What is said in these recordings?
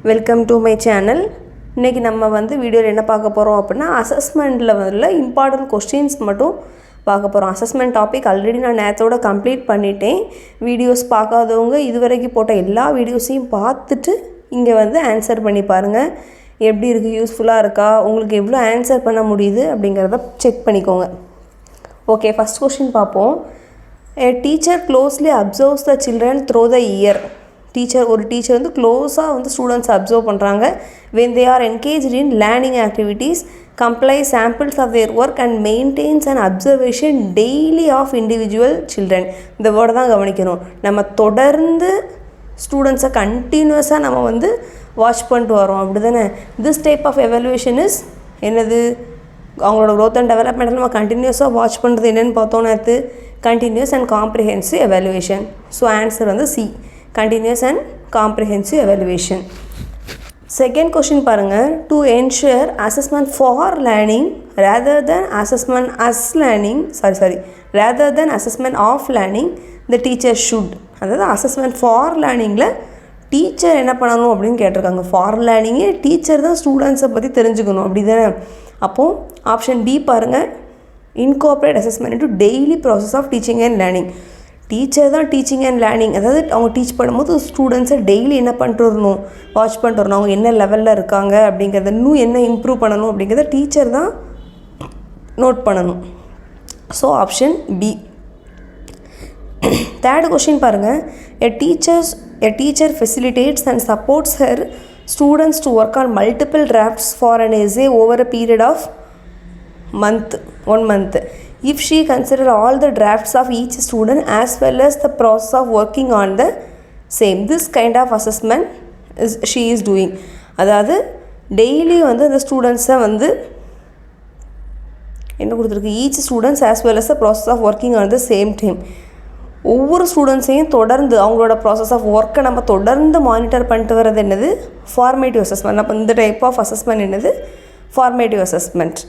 Welcome to my channel. இன்றைக்கி நம்ம வீடியோவில் என்ன பார்க்க போகிறோம் அப்படின்னா, அசஸ்மெண்ட்டில் இம்பார்ட்டன்ட் கொஸ்டின்ஸ் மட்டும் பார்க்க போகிறோம். அசஸ்மெண்ட் டாபிக் ஆல்ரெடி நான் நேரத்தோடு கம்ப்ளீட் பண்ணிட்டேன். வீடியோஸ் பார்க்காதவங்க இதுவரைக்கும் போட்ட எல்லா வீடியோஸையும் பார்த்துட்டு இங்கே ஆன்சர் பண்ணி பாருங்கள். எப்படி இருக்குது, யூஸ்ஃபுல்லாக இருக்கா, உங்களுக்கு எவ்வளோ ஆன்சர் பண்ண முடியுது அப்படிங்கிறத செக் பண்ணிக்கோங்க. ஓகே, ஃபஸ்ட் கொஸ்டின் பார்ப்போம். A teacher closely observes the children through the year. ஒரு டீச்சர் க்ளோஸாக ஸ்டூடெண்ட்ஸ் அப்சர்வ் பண்ணுறாங்க. when they are engaged in learning activities, compile samples of their work and maintains an observation daily of individual children. இந்த வேர்டை தான் கவனிக்கணும். நம்ம தொடர்ந்து ஸ்டூடெண்ட்ஸை கண்டினியூஸாக நம்ம வாட்ச் பண்ணிட்டு வரோம், அப்படி தானே? This type of evaluation is என்னது? அவங்களோட க்ரோத் அண்ட் டெவலப்மெண்ட்டில் நம்ம கண்டினியூஸாக வாட்ச் பண்ணுறது என்னென்னு பார்த்தோம் நேற்று. Continuous and comprehensive evaluation. So answer C, continuous and comprehensive evaluation. Second question பாருங்கள். To ensure assessment for learning rather than assessment rather than assessment of learning the teacher should. அதாவது assessment for லேர்னிங்கில் teacher என்ன பண்ணணும் அப்படின்னு கேட்டிருக்காங்க. For லேர்னிங்கே teacher தான் ஸ்டூடெண்ட்ஸை பற்றி தெரிஞ்சுக்கணும், அப்படி தானே? அப்போது ஆப்ஷன் டி பாருங்கள். Incorporate assessment into daily process of teaching and learning. Teacher தான் டீச்சிங் அண்ட் லேர்னிங், அதாவது அவங்க டீச் பண்ணும்போது ஸ்டூடெண்ட்ஸை டெய்லி என்ன பண்ணிட்டு வரணும், வாட்ச் பண்ணிட்டு வரணும். அவங்க என்ன லெவலில் இருக்காங்க அப்படிங்கிறத, இன்னும் என்ன இம்ப்ரூவ் பண்ணணும் அப்படிங்கிறத டீச்சர் தான் நோட் பண்ணணும். So option B. Third question பாருங்கள். A teacher facilitates and supports her students to work on multiple drafts for an essay over a period of 1 month. If she considers all the drafts of each student as well as the process of working on the same, this kind of assessment she is doing. அதாவது daily அந்த ஸ்டூடெண்ட்ஸை என்ன கொடுத்துருக்கு, each students as well as the process of working on the same time. ஒவ்வொரு ஸ்டூடெண்ட்ஸையும் தொடர்ந்து அவங்களோட process of ஒர்க்கை நம்ம தொடர்ந்து மானிட்டர் பண்ணிட்டு வர்றது என்னது, ஃபார்மேட்டிவ் அசஸ்மெண்ட். அப்போ இந்த டைப் ஆஃப் அசஸ்மெண்ட் என்னது, formative assessment.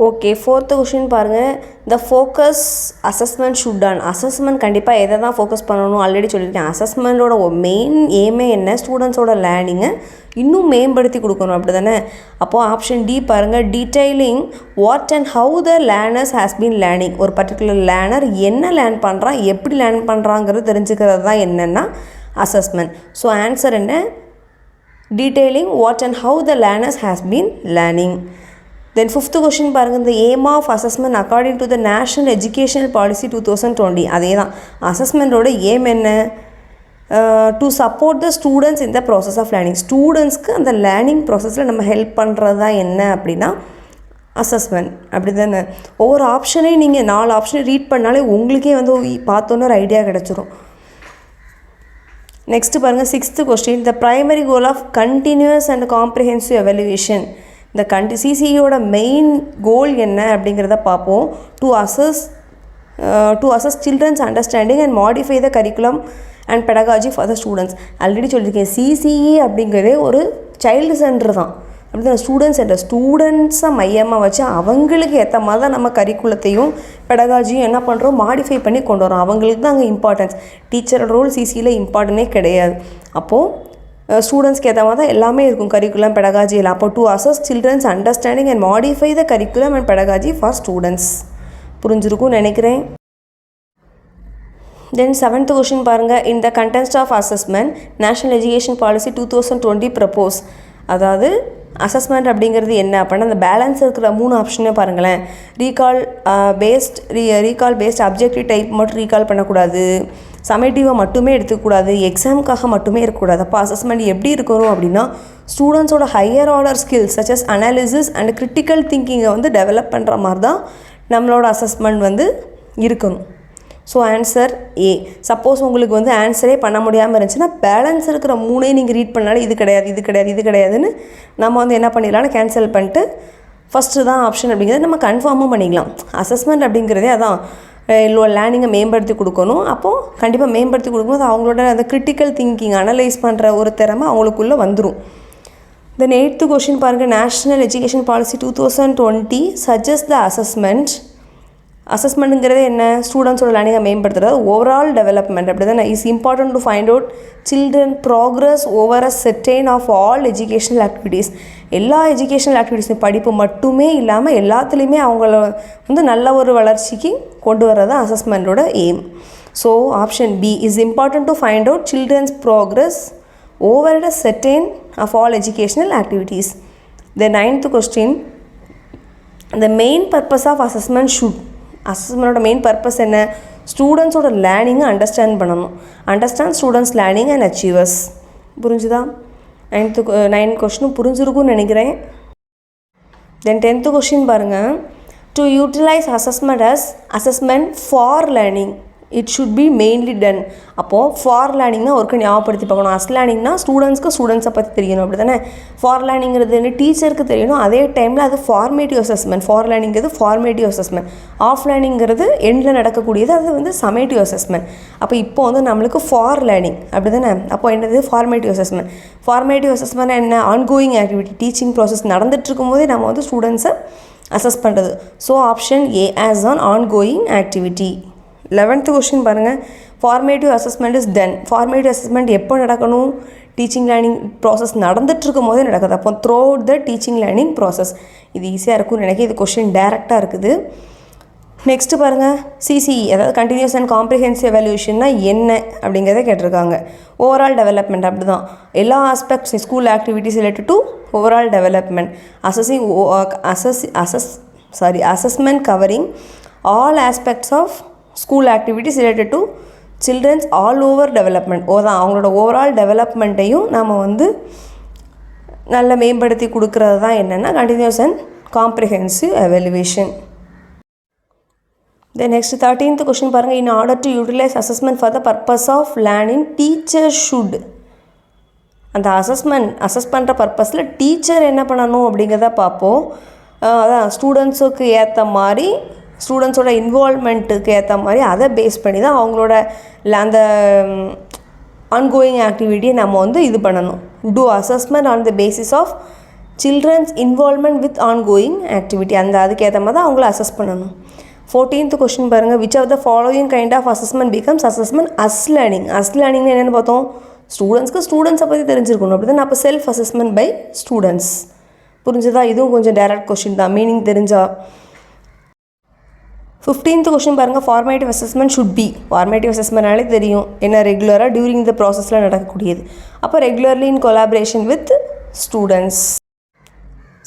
Okay, fourth question பாருங்கள். The focus assessment should on. Assessment கண்டிப்பாக எதை தான் ஃபோக்கஸ் பண்ணணும் ஆல்ரெடி சொல்லியிருக்கேன். அசஸ்மெண்ட்டோட மெயின் எய்மே என்ன, ஸ்டூடெண்ட்ஸோட லேர்னிங்கை இன்னும் மேம்படுத்தி கொடுக்கணும், அப்படி தானே? அப்போது ஆப்ஷன் டி பாருங்கள். Detailing what and how the learners has been learning. ஒரு பர்டிகுலர் லேர்னர் என்ன லேர்ன் பண்ணுறான், எப்படி லேர்ன் பண்ணுறாங்கிறது தெரிஞ்சுக்கிறது தான் என்னென்னா அசஸ்மெண்ட். ஸோ ஆன்சர் என்ன? Detailing what and how the learners has been learning. Then fifth question பாருங்கள். இந்த aim of assessment according to the national educational policy 2020. அதே தான் அசஸ்மெண்ட்டோட எய்ம் என்ன? To support the students in the process of learning. ஸ்டூடெண்ட்ஸ்க்கு அந்த learning ப்ராசஸில் நம்ம ஹெல்ப் பண்ணுறது தான் என்ன அப்படின்னா அசஸ்மெண்ட், அப்படி தானே? ஒவ்வொரு ஆப்ஷனையும் நீங்கள் 4 ஆப்ஷனை ரீட் பண்ணாலே உங்களுக்கே பார்த்தோன்னே ஒரு ஐடியா கிடச்சிரும். நெக்ஸ்ட்டு பாருங்கள். Sixth question. The primary goal of continuous and comprehensive evaluation. இந்த சிசியோட மெயின் கோல் என்ன அப்படிங்கிறத பார்ப்போம். To assess children's understanding and modify the curriculum and pedagogy for the students. Already சொல்லியிருக்கேன், சிசிஇ அப்படிங்கிறதே ஒரு சைல்டு சென்டர் தான், அப்படி தான். ஸ்டூடெண்ட்ஸ் சென்டர், ஸ்டூடெண்ட்ஸை மையமாக வச்சு அவங்களுக்கு ஏற்ற மாதிரி தான் நம்ம கரிக்குலத்தையும் பெடகாஜியும் என்ன பண்ணுறோம், மாடிஃபை பண்ணி கொண்டு வரோம். அவங்களுக்கு தான் அங்கே இம்பார்ட்டன்ஸ். டீச்சரோட ரோல் சிசியில் இம்பார்ட்டனே கிடையாது. அப்போது ஸ்டூடெண்ட்ஸ்க்கு ஏற்ற மாதிரி தான் எல்லாமே இருக்கும், கரிக்குலம் பெடகாஜியில். அப்போ to assess children's understanding and modify the curriculum and pedagogy for students. புரிஞ்சிருக்கும்னு நினைக்கிறேன். தென் செவன்த் கொஷின் பாருங்கள். In the content of assessment national education policy 2020 propose. அதாவது அசஸ்மெண்ட் அப்படிங்கிறது என்ன அப்படின்னா, அந்த பேலன்ஸ் இருக்கிற 3 ஆப்ஷனே பாருங்களேன். ரீகால் பேஸ்ட் அப்ஜெக்டிவ் டைப் மட்டும் ரீகால் பண்ணக்கூடாது, சமேட்டிவாக மட்டுமே எடுத்துக்கூடாது, எக்ஸாமுக்காக மட்டுமே இருக்கக்கூடாது. அப்போ அசஸ்மெண்ட் எப்படி இருக்கணும் அப்படின்னா, ஸ்டூடெண்ட்ஸோட higher order skills such as analysis and critical திங்கிங்கை டெவலப் பண்ணுற மாதிரி தான் நம்மளோட அசஸ்மெண்ட் இருக்கணும். So answer A. சப்போஸ் உங்களுக்கு ஆன்சரே பண்ண முடியாமல் இருந்துச்சுன்னா பேலன்ஸ் இருக்கிற 3ஐயும் நீங்கள் ரீட் பண்ணாலும் இது கிடையாதுன்னு நம்ம என்ன பண்ணிடலாம்னு கேன்சல் பண்ணிட்டு ஃபஸ்ட்டு தான் ஆப்ஷன் அப்படிங்கிறத நம்ம கன்ஃபார்மும் பண்ணிக்கலாம். அசஸ்மெண்ட் அப்படிங்கிறதே அதான் லேர்னிங்கை மேம்படுத்தி கொடுக்கணும். அப்போது கண்டிப்பாக மேம்படுத்தி கொடுக்கும்போது அவங்களோட அந்த கிரிட்டிக்கல் திங்கிங் அனலைஸ் பண்ணுற ஒரு திறமை அவங்களுக்குள்ளே வந்துடும். தென் 8th கொஷின் பாருங்கள். National education policy 2020 suggest the assessment அசஸ்மெண்ட்டுங்கிறது என்ன, ஸ்டூடெண்ட்ஸோட லேர்னிங்கை மேம்படுத்துறது, ஓவரால் டெவலப்மெண்ட் அப்படி தானே. Is important to find out children progress over a certain of all educational activities. எல்லா எஜுகேஷனல் ஆக்டிவிட்டீஸும் படிப்பு மட்டுமே இல்லாமல் எல்லாத்துலேயுமே அவங்கள வந்து நல்ல ஒரு வளர்ச்சிக்கு கொண்டு வர்றது தான் அசஸ்மெண்ட்டோட aim. So option B is important to find out children's progress over a certain of all educational activities. The 9th question, the main purpose of assessment should, assessment main purpose என்ன, ஸ்டூடெண்ட்ஸ் ஓட லேர்னிங்கை understand பண்ணணும். Understand students learning and achievers. புரிஞ்சுதா? 9 கொஸ்டினும் புரிஞ்சிருக்கும்னு நினைக்கிறேன். Then 10th question பாருங்கள். To utilize assessment as assessment for learning it should be mainly done. அப்போது ஃபார் லேர்னிங்னா ஒர்க்கு ஞாபகப்படுத்தி பார்க்கணும். அஸ் லேர்னிங்னா ஸ்டூடெண்ட்ஸை பற்றி தெரியணும் அப்படி தானே. ஃபார் லேர்னிங்கிறது என்ன, டீச்சருக்கு தெரியணும். அதே டைமில் அது ஃபார்மேட்டிவ் அசஸ்மெண்ட். ஃபார் லேர்னிங்கிறது ஃபார்மேட்டிவ் அசஸ்மெண்ட். ஆஃப் லேர்னிங்கிறது எண்டில் நடக்கக்கூடியது, அது வந்து சமேட்டிவ் அசஸ்மெண்ட். அப்போ இப்போ வந்து நம்மளுக்கு ஃபார் லேர்னிங் அப்படி தானே. அப்போ என்னது, ஃபார்மேட்டிவ் அசஸ்மெண்ட். ஃபார்மேட்டிவ் அசஸ்மெண்ட் என்ன, ஆன்கோயிங் ஆக்டிவிட்டி, டீச்சிங் ப்ராசஸ் நடந்துட்டு இருக்கும்போதே நம்ம வந்து ஸ்டூடெண்ட்ஸை அசஸ் பண்ணுறது. So option A as an ongoing activity. 11th question பாருங்கள். Formative assessment is done. Formative assessment எப்போ நடக்கணும், டீச்சிங் லேர்னிங் ப்ராசஸ் நடந்துகிட்ருக்கும் போதே நடக்குது. அப்போ throughout the teaching learning process. இது ஈஸியாக இருக்கும்னு நினைக்கிறேன். இது கொஸ்டின் டேரெக்டாக இருக்குது. நெக்ஸ்ட்டு பாருங்கள். சிசிஇ அதாவது கண்டினியூஸ் அண்ட் காம்ப்ரிஹென்சிவ் எவல்யூஷன்னா என்ன அப்படிங்கிறத கேட்டிருக்காங்க. ஓவரால் டெவலப்மெண்ட் அப்படி தான். எல்லா aspects school activities related to overall development. Assessment covering all aspects of school activities related to childrens all over development. தான் அவங்களோட ஓவரால் டெவலப்மெண்ட்டையும் நம்ம வந்து நல்ல மேம்படுத்தி கொடுக்கறது தான் என்னென்னா continuous and comprehensive evaluation. Then next 13th question பாருங்கள். In order to utilize assessment for the purpose of learning teacher should. அந்த அசஸ் பண்ணுற பர்பஸில் டீச்சர் என்ன பண்ணணும் அப்படிங்கிறத பார்ப்போம். அதான் ஸ்டூடெண்ட்ஸுக்கு ஏற்ற மாதிரி, ஸ்டூடெண்ட்ஸோட இன்வால்மெண்ட்டுக்கு ஏற்ற மாதிரி அதை பேஸ் பண்ணி தான் அவங்களோட அந்த ஆன்கோயிங் ஆக்டிவிட்டியை நம்ம வந்து இது பண்ணணும். To assessment on the basis of childrens involvement with ongoing activity. அதுக்கு ஏற்ற மாதிரி தான் அவங்கள அசஸ் பண்ணணும். 14th கொஸ்டின் பாருங்கள். Which of the following kind of assessment becomes assessment as learning. As லேர்னிங்னு என்னென்னு பார்த்தோம், ஸ்டூடெண்ட்ஸை பற்றி தெரிஞ்சிருக்கணும் அப்படி தான். அப்போ செல்ஃப் அசஸ்மெண்ட் பை ஸ்டூடெண்ட்ஸ். புரிஞ்சுதா? இதுவும் கொஞ்சம் டைரக்ட் கொஸ்டின் தான், மீனிங் தெரிஞ்சா. 15th கொஸ்டின் பாருங்கள். Formative assessment should be. Formative அசஸ்மெண்ட்னாலே தெரியும் என்ன, ரெகுலராக டியூரிங் த ப்ராசஸில் நடக்கக்கூடியது. அப்போ regularly in collaboration with students.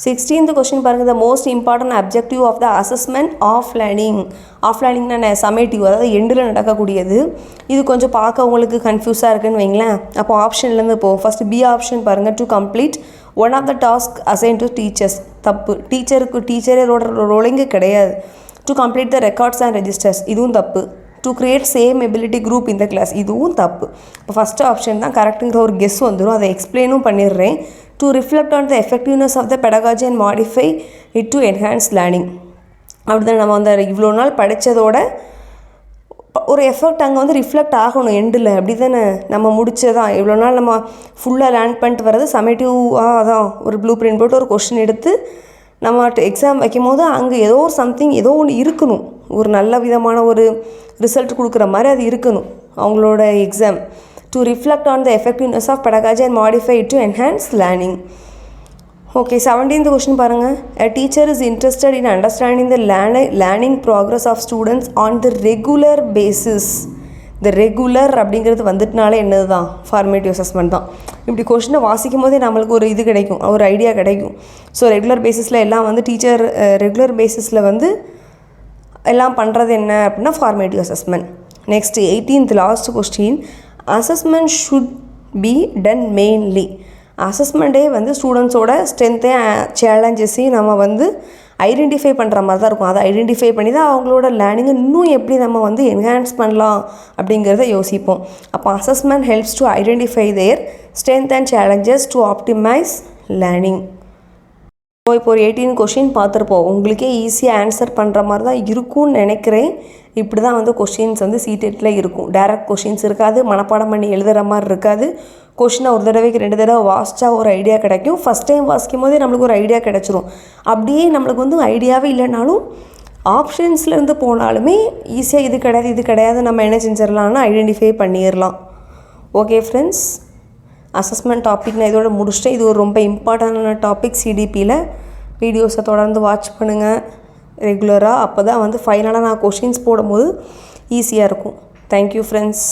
16th question பாருங்கள். The most important objective of the assessment of learning. Of லேர்னிங்னா சமேட்டிவ், அதாவது எண்டில் நடக்கக்கூடியது. இது கொஞ்சம் பார்க்க உங்களுக்கு கன்ஃபியூஸாக இருக்குன்னு வைங்களேன். அப்போ ஆப்ஷன்லேருந்து இப்போ ஃபஸ்ட்டு பி ஆப்ஷன் பாருங்கள். To complete one of the task assign to teachers. தப்பு. டீச்சரே ரோலிங்கே கிடையாது. To complete the records and registers. இதுவும் தப்பு. To create same ability group இந்த கிளாஸ். இதுவும் தப்பு. இப்போ ஃபஸ்ட்டு ஆப்ஷன் தான் கரெக்டுங்கிற ஒரு கெஸ் வந்துடும். அதை எக்ஸ்பிளைனும் பண்ணிடுறேன். To reflect on the effectiveness of the pedagogy and modify it to enhance learning. அப்படி தான் நம்ம வந்து இவ்வளோ நாள் படித்ததோட ஒரு எஃபெக்ட் அங்கே வந்து ரிஃப்ளெக்ட் ஆகணும் எண்டில். அப்படி தானே நம்ம முடிச்சதான் இவ்வளோ நாள் நம்ம ஃபுல்லாக லேர்ன் பண்ணிட்டு வர்றது சமேட்டிவாக தான். ஒரு ப்ளூ பிரிண்ட் போட்டு ஒரு கொஸ்டின் எடுத்து நம்ம எக்ஸாம் வைக்கும் போது அங்கே ஏதோ ஒரு சம்திங் ஏதோ ஒன்று இருக்கணும், ஒரு நல்ல விதமான ஒரு ரிசல்ட் கொடுக்குற மாதிரி அது இருக்கணும் அவங்களோட exam. To reflect on the effectiveness of pedagogy and modify to enhance learning. Okay, 17th question பாருங்கள். A teacher is interested in understanding the learning progress of students on the regular basis. இந்த regular அப்படிங்கிறது வந்துட்டுனாலே என்னது தான், formative assessment தான். இப்படி கொஸ்டினை வாசிக்கும் போதே நம்மளுக்கு ஒரு இது கிடைக்கும், ஒரு ஐடியா கிடைக்கும். ஸோ ரெகுலர் பேசிஸில் எல்லாம் வந்து டீச்சர் ரெகுலர் பேசிஸில் வந்து எல்லாம் பண்ணுறது என்ன அப்படின்னா formative assessment. Next 18th last question. Assessment should be done mainly. அசஸ்மெண்ட்டே வந்து ஸ்டூடெண்ட்ஸோட ஸ்ட்ரென்த்தையும் சேலஞ்சஸையும் நம்ம வந்து ஐடென்டிஃபை பண்ணுற மாதிரி தான் இருக்கும். அதை ஐடென்டிஃபை பண்ணி தான் அவங்களோட லேர்னிங்கை இன்னும் எப்படி நம்ம வந்து என்ஹான்ஸ் பண்ணலாம் அப்படிங்கிறத யோசிப்போம். அப்போ assessment helps to identify there strength and challenges to optimise learning. இப்போ ஒரு 18 கொஷின் பார்த்துருப்போம். உங்களுக்கே ஈஸியாக ஆன்சர் பண்ணுற மாதிரி தான் இருக்கும்னு நினைக்கிறேன். இப்படி தான் வந்து கொஷின்ஸ் வந்து சீட்டெட்டில் இருக்கும். டைரக்ட் கொஷின்ஸ் இருக்காது, மனப்பாடம் பண்ணி எழுதுகிற மாதிரி இருக்காது. கொஷினை ஒரு தடவைக்கு 2 தடவை வாசித்தா ஒரு ஐடியா கிடைக்கும். ஃபஸ்ட் டைம் வாசிக்கும் போதே நம்மளுக்கு ஒரு ஐடியா கிடச்சிரும். அப்படியே நம்மளுக்கு வந்து ஐடியாவே இல்லைனாலும் ஆப்ஷன்ஸ்லேருந்து போனாலுமே ஈஸியாக இது கிடையாது நம்ம என்ன செஞ்சிடலாம்னா ஐடென்டிஃபை பண்ணிடலாம். ஓகே ஃப்ரெண்ட்ஸ், அசஸ்மெண்ட் டாபிக் நான் இதோட முடிச்சிட்டேன். இது ஒரு ரொம்ப இம்பார்ட்டண்டான டாபிக் சிடிபியில். வீடியோஸை தொடர்ந்து வாட்ச் பண்ணுங்கள் ரெகுலராக. அப்போ தான் ஃபைனலாக நான் கொஷின்ஸ் போடும்போது ஈஸியாக இருக்கும். Thank you friends.